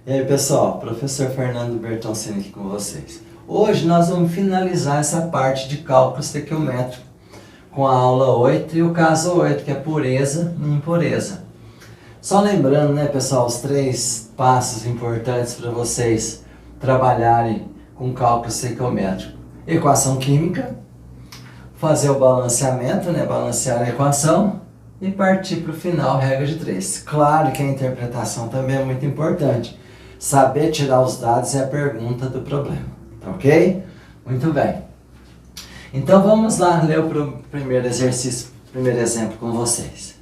E aí pessoal, professor Fernando Bertoncini aqui com vocês. Hoje nós vamos finalizar essa parte de cálculo estequiométrico com a aula 8 e o caso 8, que é pureza e impureza. Só lembrando, né pessoal, os 3 passos importantes para vocês trabalharem com cálculo estequiométrico. Equação química, fazer o balanceamento, né, balancear a equação e partir para o final, regra de 3. Claro que a interpretação também é muito importante. Saber tirar os dados é a pergunta do problema, tá ok? Muito bem. Então vamos lá ler o primeiro exercício, primeiro exemplo com vocês.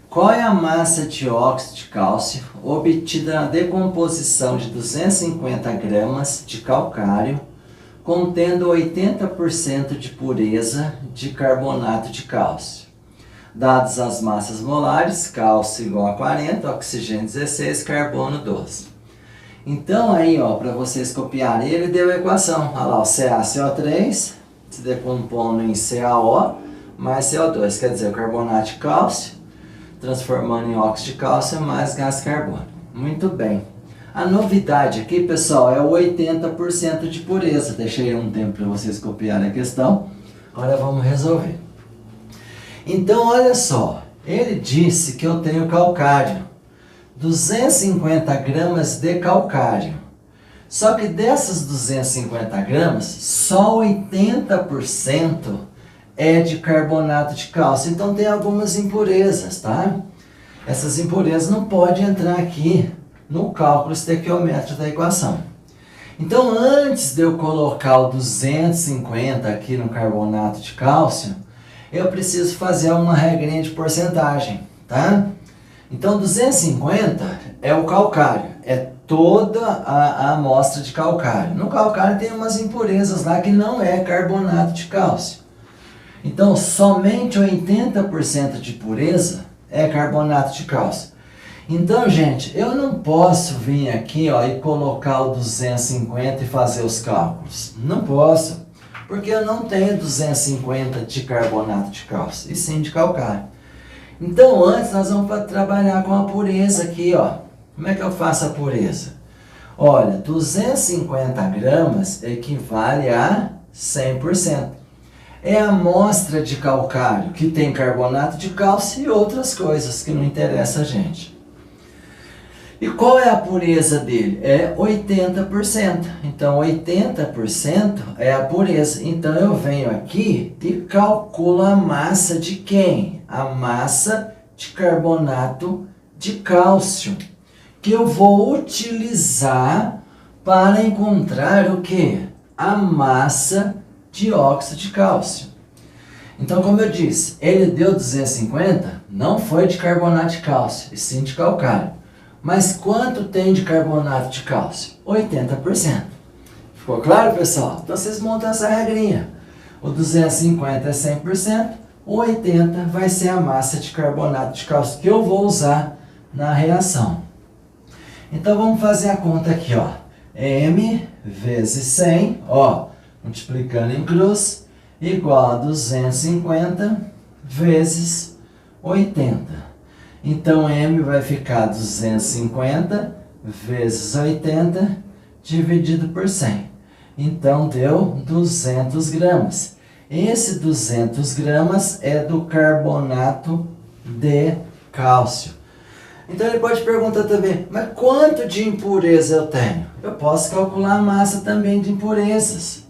Qual é a massa de óxido de cálcio obtida na decomposição de 250 gramas de calcário contendo 80% de pureza de carbonato de cálcio? Dadas as massas molares, cálcio igual a 40, oxigênio 16, carbono 12. Então aí, ó, para vocês copiarem, ele deu a equação. Olha lá, o CaCO3 se decompondo em CaO mais CO2, quer dizer, o carbonato de cálcio transformando em óxido de cálcio mais gás carbono. Muito bem. A novidade aqui, pessoal, é o 80% de pureza. Deixei um tempo para vocês copiarem a questão. Agora vamos resolver. Então, olha só. Ele disse que eu tenho calcário. 250 gramas de calcário. Só que dessas 250 gramas, só 80% é de carbonato de cálcio. Então tem algumas impurezas, tá? Essas impurezas não podem entrar aqui no cálculo estequiométrico da equação. Então antes de eu colocar o 250 aqui no carbonato de cálcio, eu preciso fazer uma regrinha de porcentagem, tá? Então 250 é o calcário, é toda a amostra de calcário. No calcário tem umas impurezas lá que não é carbonato de cálcio. Então somente 80% de pureza é carbonato de cálcio. Então, gente, eu não posso vir aqui, ó, e colocar o 250 e fazer os cálculos. Não posso, porque eu não tenho 250 de carbonato de cálcio, e sim de calcário. Então, antes nós vamos trabalhar com a pureza aqui, ó. Como é que eu faço a pureza? Olha, 250 gramas equivale a 100%. É a amostra de calcário que tem carbonato de cálcio e outras coisas que não interessam a gente. E qual é a pureza dele? É 80%. Então, 80% é a pureza. Então, eu venho aqui e calculo a massa de quem? A massa de carbonato de cálcio, que eu vou utilizar para encontrar o quê? A massa de óxido de cálcio. Então, como eu disse, ele deu 250, não foi de carbonato de cálcio, e sim de calcário. Mas quanto tem de carbonato de cálcio? 80%. Ficou claro, pessoal? Então vocês montam essa regrinha. O 250 é 100%, o 80% vai ser a massa de carbonato de cálcio que eu vou usar na reação. Então vamos fazer a conta aqui, ó. M vezes 100, ó, multiplicando em cruz, igual a 250 vezes 80. Então, M vai ficar 250 vezes 80 dividido por 100. Então, deu 200 gramas. Esse 200 gramas é do carbonato de cálcio. Então, ele pode perguntar também, mas quanto de impureza eu tenho? Eu posso calcular a massa também de impurezas.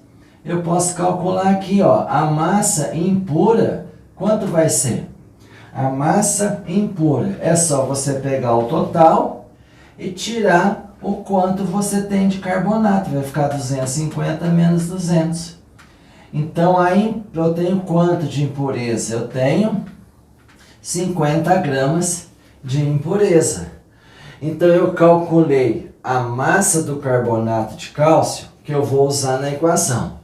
Eu posso calcular aqui, ó, a massa impura, quanto vai ser? A massa impura é só você pegar o total e tirar o quanto você tem de carbonato. Vai ficar 250 menos 200. Então, aí eu tenho quanto de impureza? Eu tenho 50 gramas de impureza. Então, eu calculei a massa do carbonato de cálcio que eu vou usar na equação.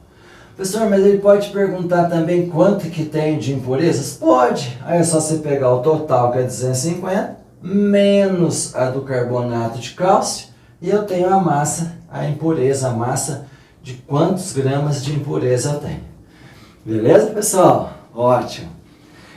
Professor, mas ele pode perguntar também quanto que tem de impurezas? Pode. Aí é só você pegar o total, que é 250, menos a do carbonato de cálcio, e eu tenho a massa, a impureza, a massa de quantos gramas de impureza eu tenho. Beleza, pessoal? Ótimo.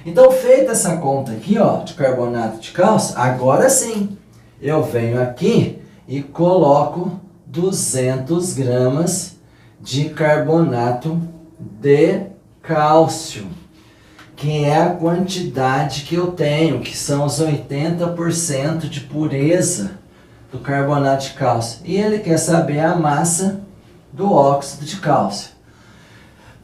Então, feita essa conta aqui, ó, de carbonato de cálcio, agora sim, eu venho aqui e coloco 200 gramas de carbonato de cálcio, que é a quantidade que eu tenho, que são os 80% de pureza do carbonato de cálcio. E ele quer saber a massa do óxido de cálcio.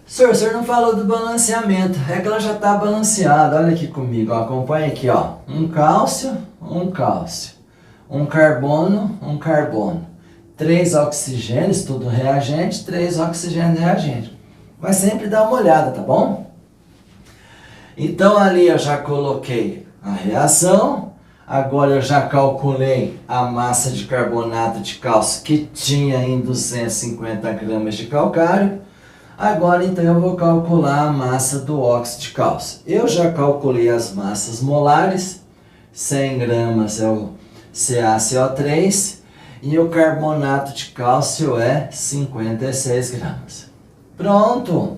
O senhor não falou do balanceamento. É que ela já está balanceada. Olha aqui comigo, ó. Acompanha aqui, ó. Um cálcio, um cálcio. Um carbono. 3 oxigênios, tudo reagente, 3 oxigênios reagente. Mas sempre dá uma olhada, tá bom? Então ali eu já coloquei a reação. Agora eu já calculei a massa de carbonato de cálcio que tinha em 250 gramas de calcário. Agora então eu vou calcular a massa do óxido de cálcio. Eu já calculei as massas molares. 100 gramas é o CaCO3 e o carbonato de cálcio é 56 gramas. Pronto!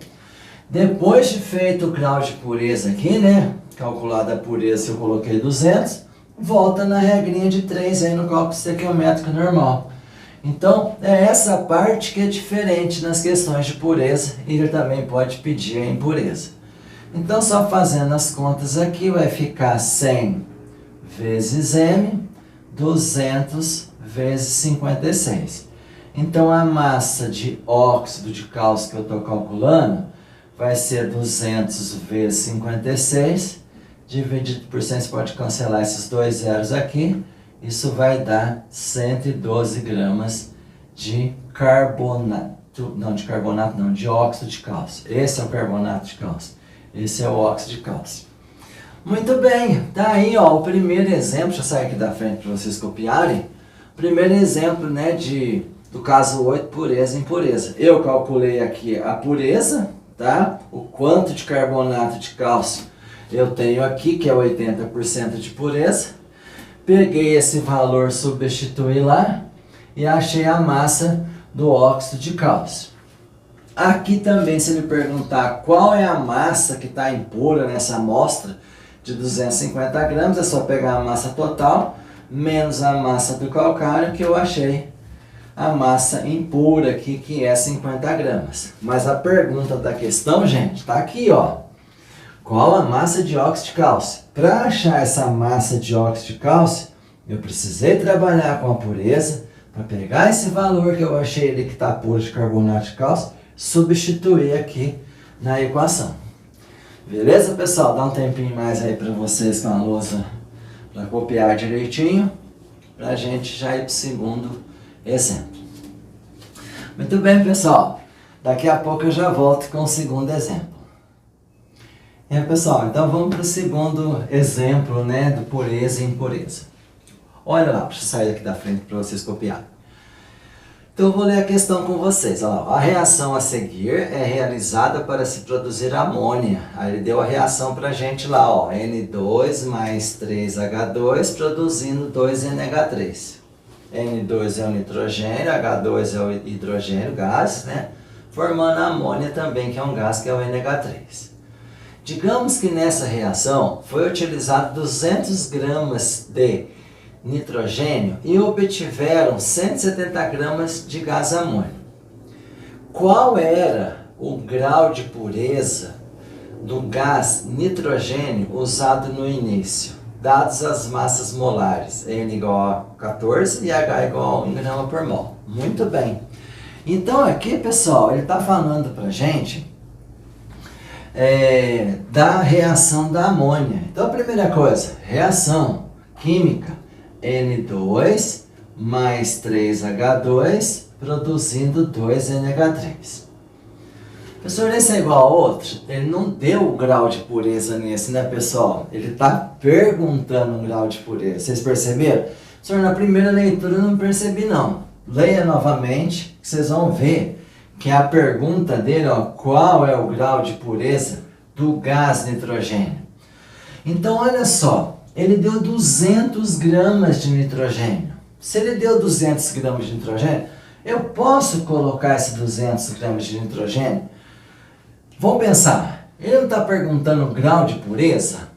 Depois de feito o grau de pureza aqui, né? Calculada a pureza eu coloquei 200, volta na regrinha de 3 aí no cálculo estequiométrico normal. Então, é essa parte que é diferente nas questões de pureza e ele também pode pedir a impureza. Então, só fazendo as contas aqui, vai ficar 100 vezes M, 200 vezes 56. Então, a massa de óxido de cálcio que eu estou calculando vai ser 200 vezes 56, dividido por 100, você pode cancelar esses dois zeros aqui. Isso vai dar 112 gramas de de óxido de cálcio. Esse é o carbonato de cálcio. Esse é o óxido de cálcio. Muito bem, tá aí ó, o primeiro exemplo, deixa eu sair aqui da frente para vocês copiarem. Primeiro exemplo, né, do caso 8, pureza e impureza. Eu calculei aqui a pureza, tá? O quanto de carbonato de cálcio eu tenho aqui, que é 80% de pureza. Peguei esse valor, substituí lá e achei a massa do óxido de cálcio. Aqui também, se ele perguntar qual é a massa que está impura nessa amostra de 250 gramas, é só pegar a massa total menos a massa do calcário, que eu achei a massa impura aqui, que é 50 gramas. Mas a pergunta da questão, gente, está aqui, ó. Qual a massa de óxido de cálcio? Para achar essa massa de óxido de cálcio, eu precisei trabalhar com a pureza, para pegar esse valor que eu achei ali que está puro de carbonato de cálcio, substituir aqui na equação. Beleza, pessoal? Dá um tempinho mais aí para vocês com a lousa para copiar direitinho, para a gente já ir para o segundo exemplo. Muito bem, pessoal. Daqui a pouco eu já volto com o segundo exemplo. Pessoal, então vamos para o segundo exemplo, né, do pureza e impureza. Olha lá, deixa eu sair aqui da frente para vocês copiarem. Então eu vou ler a questão com vocês. Olha lá, a reação a seguir é realizada para se produzir amônia. Aí ele deu a reação para a gente lá, ó, N2 mais 3H2 produzindo 2NH3. N2 é o nitrogênio, H2 é o hidrogênio, gás, né? Formando a amônia também, que é um gás, que é o NH3. Digamos que nessa reação foi utilizado 200 gramas de nitrogênio e obtiveram 170 gramas de gás amônio. Qual era o grau de pureza do gás nitrogênio usado no início, dadas as massas molares, N igual a 14 e H igual a 1 grama por mol? Muito bem. Então aqui, pessoal, ele está falando para a gente da reação da amônia. Então a primeira coisa, reação química, N2 mais 3H2 produzindo 2NH3. Professor, esse é igual a outro? Ele não deu o grau de pureza nesse, né, pessoal? Ele está perguntando um grau de pureza. Vocês perceberam? Professor, na primeira leitura eu não percebi, não. Leia novamente, que vocês vão ver que a pergunta dele, ó, qual é o grau de pureza do gás nitrogênio? Então, olha só, ele deu 200 gramas de nitrogênio. Se ele deu 200 gramas de nitrogênio, eu posso colocar esses 200 gramas de nitrogênio? Vamos pensar, ele não está perguntando o grau de pureza?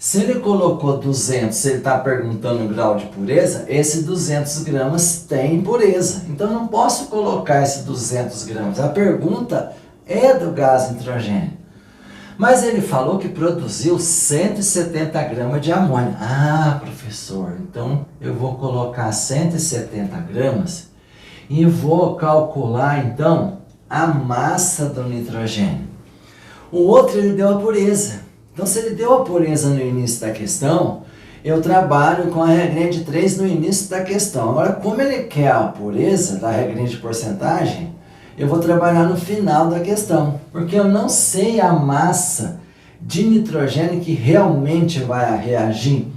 Se ele colocou 200, se ele está perguntando o grau de pureza, esse 200 gramas tem impureza. Então eu não posso colocar esse 200 gramas. A pergunta é do gás nitrogênio. Mas ele falou que produziu 170 gramas de amônio. Ah, professor, então eu vou colocar 170 gramas e vou calcular então a massa do nitrogênio. O outro ele deu a pureza. Então se ele deu a pureza no início da questão, eu trabalho com a regrinha de 3 no início da questão. Agora, como ele quer a pureza da regrinha de porcentagem, eu vou trabalhar no final da questão, porque eu não sei a massa de nitrogênio que realmente vai reagir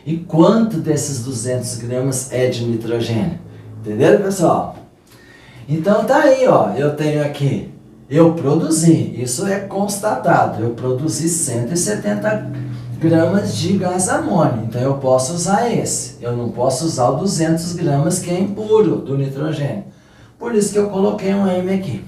e quanto desses 200 gramas é de nitrogênio. Entenderam, pessoal? Então tá aí, ó, eu tenho aqui, eu produzi, isso é constatado, eu produzi 170 gramas de gás amônio, então eu posso usar esse, eu não posso usar o 200 gramas que é impuro do nitrogênio. Por isso que eu coloquei um M aqui.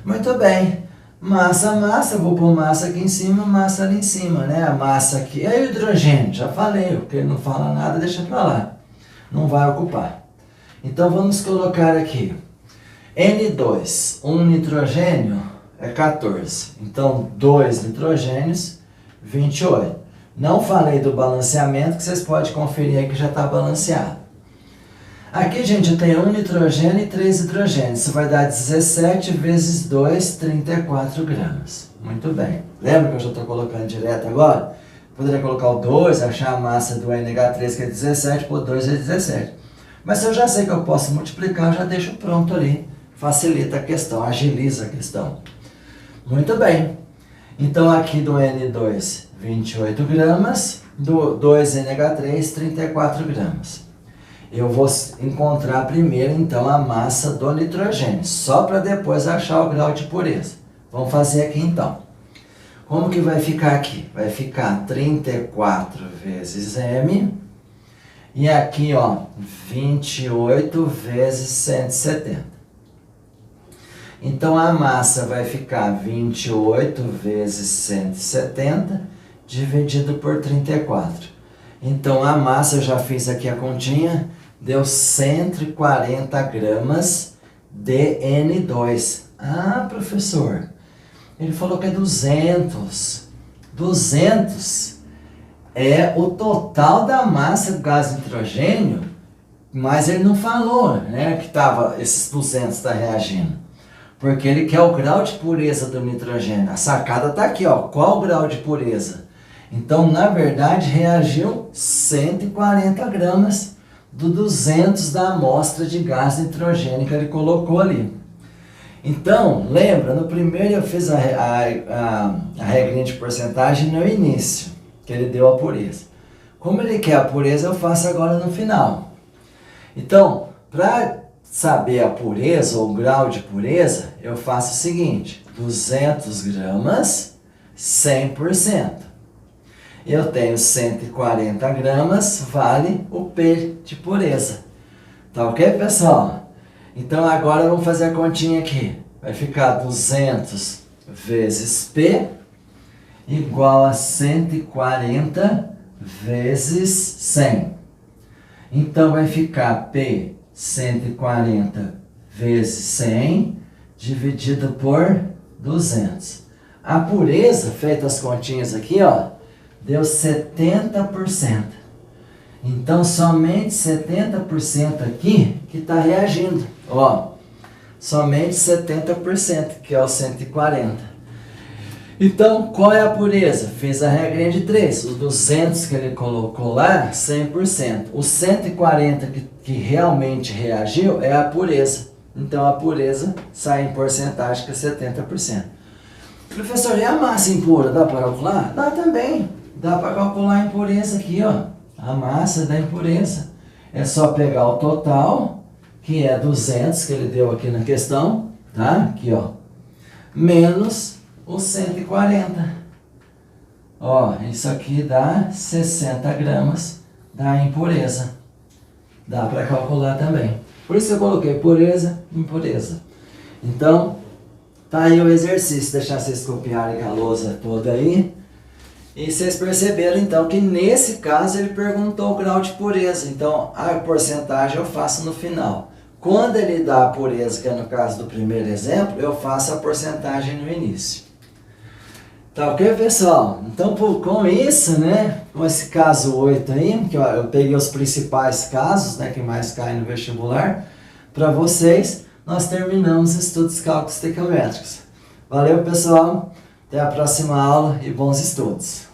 Muito bem. Massa, eu vou pôr massa aqui em cima, massa ali em cima, né? A massa aqui é hidrogênio, já falei, porque ele não fala nada, deixa pra lá. Não vai ocupar. Então vamos colocar aqui. N2, 1 nitrogênio é 14. Então 2 nitrogênios, 28. Não falei do balanceamento, que vocês podem conferir aí que já está balanceado. Aqui, gente, eu tenho 1 nitrogênio e 3 hidrogênios. Isso vai dar 17 vezes 2, 34 gramas. Muito bem. Lembra que eu já estou colocando direto agora? Poderia colocar o 2, achar a massa do NH3, que é 17, por 2 é 17. Mas se eu já sei que eu posso multiplicar, eu já deixo pronto ali. Facilita a questão, agiliza a questão. Muito bem. Então, aqui do N2, 28 gramas. Do 2NH3, 34 gramas. Eu vou encontrar primeiro, então, a massa do nitrogênio, só para depois achar o grau de pureza. Vamos fazer aqui, então. Como que vai ficar aqui? Vai ficar 34 vezes M, e aqui, ó, 28 vezes 170. Então, a massa vai ficar 28 vezes 170, dividido por 34. Então, a massa, eu já fiz aqui a continha, deu 140 gramas de N2. Ah, professor, ele falou que é 200. 200 é o total da massa do gás nitrogênio, mas ele não falou, né, que esses 200 está reagindo. Porque ele quer o grau de pureza do nitrogênio. A sacada está aqui, ó, qual o grau de pureza? Então, na verdade, reagiu 140 gramas do 200 da amostra de gás nitrogênio que ele colocou ali. Então, lembra, no primeiro eu fiz a regrinha de porcentagem no início, que ele deu a pureza. Como ele quer a pureza, eu faço agora no final. Então, para saber a pureza ou o grau de pureza, eu faço o seguinte, 200 gramas, 100%. Eu tenho 140 gramas, vale o P de pureza. Tá ok, pessoal? Então agora vamos fazer a continha aqui. Vai ficar 200 vezes P igual a 140 vezes 100. Então vai ficar P 140 vezes 100 dividido por 200. A pureza, feita as continhas aqui, ó, deu 70%. Então, somente 70% aqui que está reagindo. Ó, somente 70%, que é o 140. Então, qual é a pureza? Fiz a regrinha de 3. Os 200 que ele colocou lá, 100%. Os 140 que realmente reagiu é a pureza. Então, a pureza sai em porcentagem que é 70%. Professor, e a massa impura, dá para calcular? Dá também. Dá para calcular a impureza aqui, ó. A massa da impureza. É só pegar o total, que é 200, que ele deu aqui na questão, tá? Aqui, ó. Menos os 140. Ó, isso aqui dá 60 gramas da impureza. Dá para calcular também. Por isso eu coloquei pureza, impureza. Então, tá aí o exercício. Deixar vocês copiarem a lousa toda aí. E vocês perceberam então que nesse caso ele perguntou o grau de pureza, então a porcentagem eu faço no final. Quando ele dá a pureza, que é no caso do primeiro exemplo, eu faço a porcentagem no início. Tá ok, pessoal? Então com isso, né, com esse caso 8 aí, que eu peguei os principais casos, né, que mais caem no vestibular, para vocês, nós terminamos os estudos de cálculos estequiométricos. Valeu, pessoal! Até a próxima aula e bons estudos!